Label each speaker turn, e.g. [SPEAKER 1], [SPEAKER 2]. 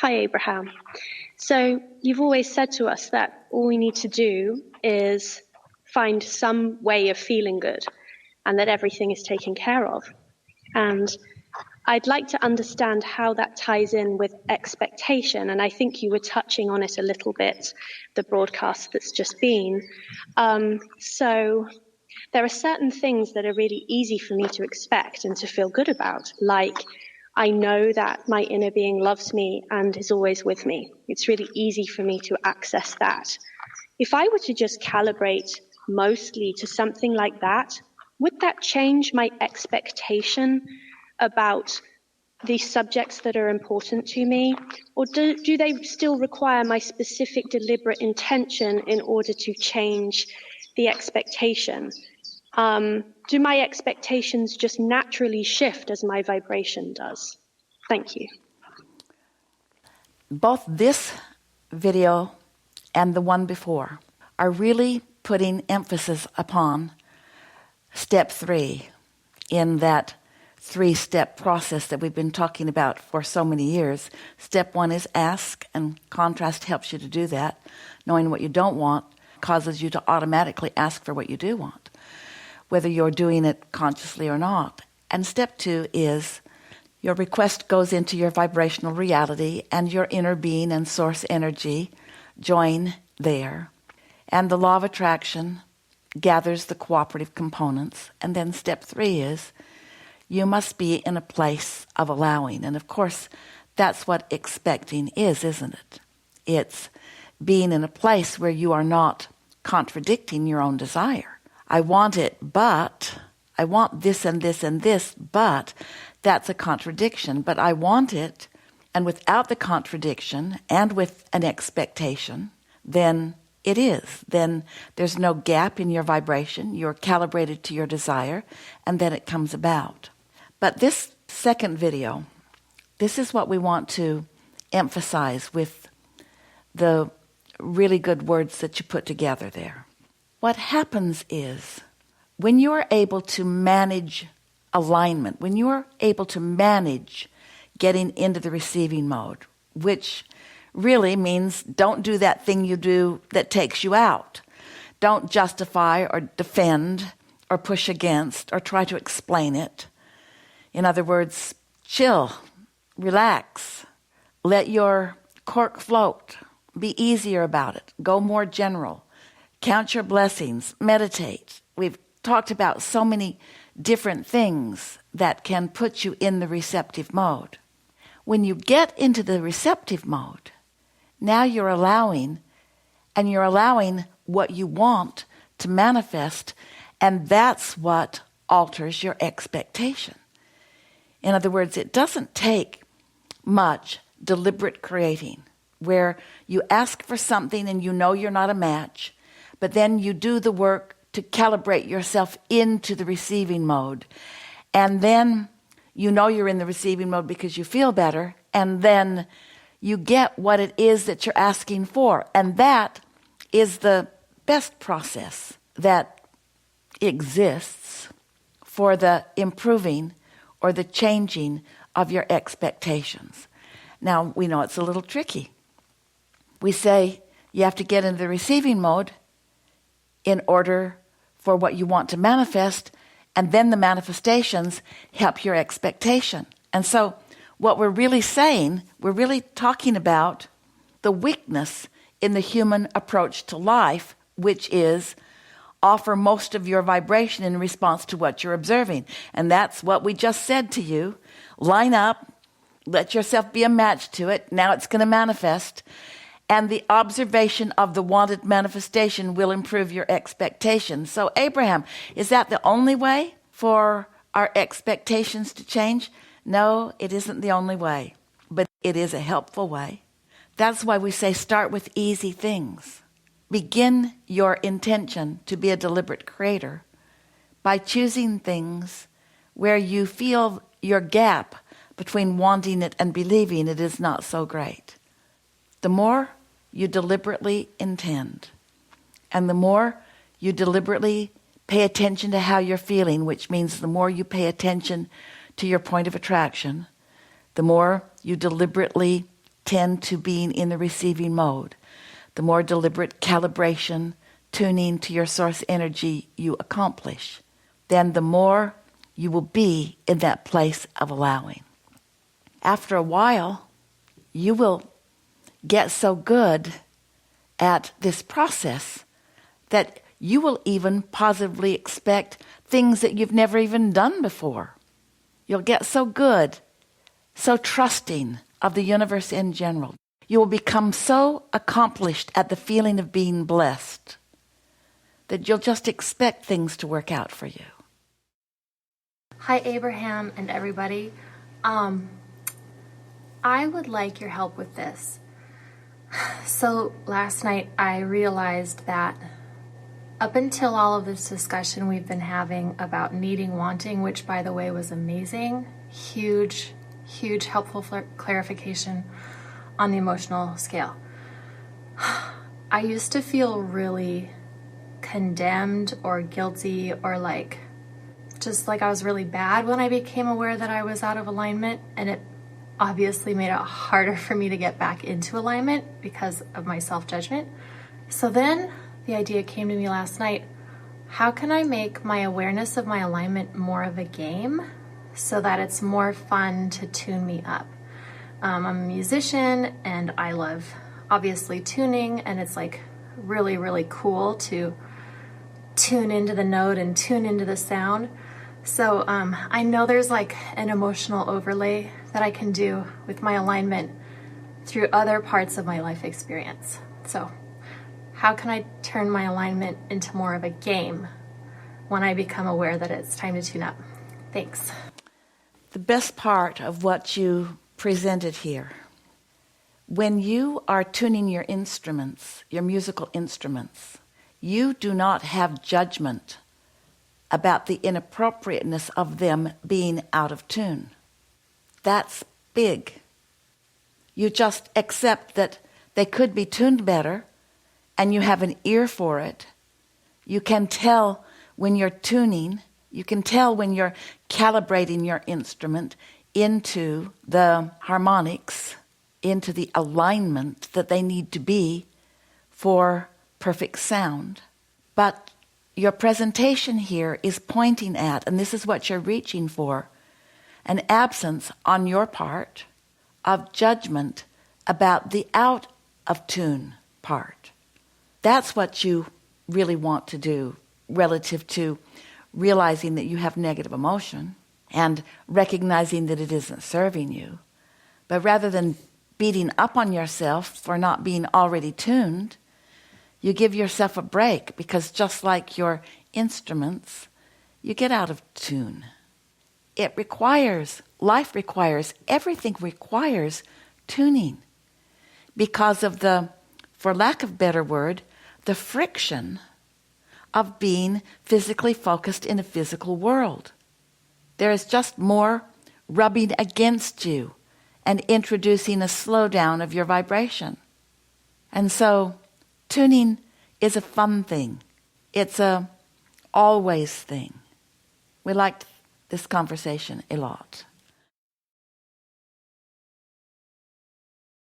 [SPEAKER 1] Hi, Abraham. So you've always said to us that all we need to do is find some way of feeling good and that everything is taken care of. And I'd like to understand how that ties in with expectation. And I think you were touching on it a little bit, the broadcast that's just been. So there are certain things that are really easy for me to expect and to feel good about, like I know that my inner being loves me and is always with me. It's really easy for me to access that. If I were to just calibrate mostly to something like that, would that change my expectation about the subjects that are important to me? Or do they still require my specific deliberate intention in order to change the expectation? Do my expectations just naturally shift as my vibration does? Thank you.
[SPEAKER 2] Both this video and the one before are really putting emphasis upon step 3 in that 3-step process that we've been talking about for so many years. Step 1 is ask, and contrast helps you to do that. Knowing what you don't want causes you to automatically ask for what you do want, whether you're doing it consciously or not. And step 2 is your request goes into your vibrational reality, and your inner being and source energy join there. And the law of attraction gathers the cooperative components. And then step 3 is you must be in a place of allowing. And of course, that's what expecting is, isn't it? It's being in a place where you are not contradicting your own desire. I want it, but I want this and this and this, but that's a contradiction. But I want it, and without the contradiction and with an expectation, then it is. Then there's no gap in your vibration. You're calibrated to your desire, and then it comes about. But this second video, this is what we want to emphasize with the really good words that you put together there. What happens is when you are able to manage alignment, when you are able to manage getting into the receiving mode, which really means don't do that thing you do that takes you out. Don't justify or defend or push against or try to explain it. In other words, chill, relax, let your cork float, be easier about it, go more general, count your blessings, meditate. We've talked about so many different things that can put you in the receptive mode. When you get into the receptive mode, now you're allowing, and you're allowing what you want to manifest, and that's what alters your expectation. In other words, it doesn't take much deliberate creating, where you ask for something and you know you're not a match, but then you do the work to calibrate yourself into the receiving mode. And then you know you're in the receiving mode because you feel better, and then you get what it is that you're asking for. And that is the best process that exists for the improving or the changing of your expectations. Now, we know it's a little tricky. We say you have to get into the receiving mode in order for what you want to manifest, and then the manifestations help your expectation. And so what we're really saying, we're really talking about the weakness in the human approach to life, which is offer most of your vibration in response to what you're observing. And that's what we just said to you. Line up, let yourself be a match to it. Now it's going to manifest. And the observation of the wanted manifestation will improve your expectations. So Abraham, is that the only way for our expectations to change? No, it isn't the only way, but it is a helpful way. That's why we say start with easy things. Begin your intention to be a deliberate creator by choosing things where you feel your gap between wanting it and believing it is not so great. The more you deliberately intend, and the more you deliberately pay attention to how you're feeling, which means the more you pay attention to your point of attraction, the more you deliberately tend to being in the receiving mode. The more deliberate calibration, tuning to your source energy you accomplish, then the more you will be in that place of allowing. After a while, you will get so good at this process that you will even positively expect things that you've never even done before. You'll get so good, so trusting of the universe in general. You will become so accomplished at the feeling of being blessed that you'll just expect things to work out for you.
[SPEAKER 3] Hi, Abraham and everybody. I would like your help with this. So last night I realized that up until all of this discussion we've been having about needing, wanting, which by the way was amazing, huge helpful clarification on the emotional scale. I used to feel really condemned or guilty or just like I was really bad when I became aware that I was out of alignment, and it obviously made it harder for me to get back into alignment because of my self-judgment. So then the idea came to me last night, how can I make my awareness of my alignment more of a game so that it's more fun to tune me up? I'm a musician and I love obviously tuning, and it's like really cool to tune into the note and tune into the sound. So I know there's like an emotional overlay that I can do with my alignment through other parts of my life experience. So how can I turn my alignment into more of a game when I become aware that it's time to tune up? Thanks.
[SPEAKER 2] The best part of what you presented here, when you are tuning your instruments, your musical instruments, you do not have judgment about the inappropriateness of them being out of tune. That's big. You just accept that they could be tuned better, and you have an ear for it. You can tell when you're tuning, you can tell when you're calibrating your instrument into the harmonics, into the alignment that they need to be for perfect sound. But your presentation here is pointing at, and this is what you're reaching for, an absence on your part of judgment about the out of tune part. That's what you really want to do relative to realizing that you have negative emotion and recognizing that it isn't serving you. But rather than beating up on yourself for not being already tuned, you give yourself a break, because just like your instruments, you get out of tune. Life requires, everything requires tuning because of the, for lack of a better word, the friction of being physically focused in a physical world. There is just more rubbing against you and introducing a slowdown of your vibration. And so tuning is a fun thing. It's a always thing. We liked this conversation a lot.